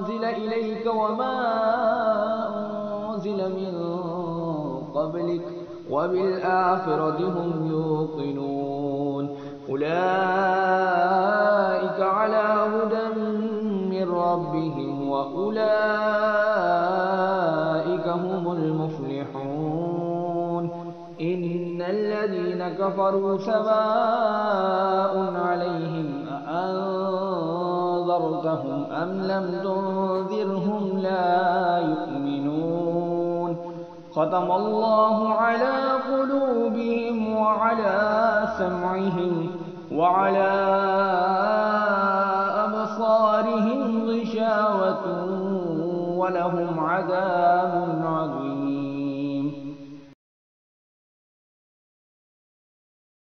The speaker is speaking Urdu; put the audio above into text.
أنزل إليك وما أنزل من قبلك وبالآخرة هم يوقنون أولئك على هدى من ربهم وأولئك هم المفلحون إن الذين كفروا سواء عليهم أأنذرتهم أم لم تنذرهم لا يؤمنون ختم الله على قلوبهم وعلى سمعهم وعلى أبصارهم غشاوة ولهم عذاب عظيم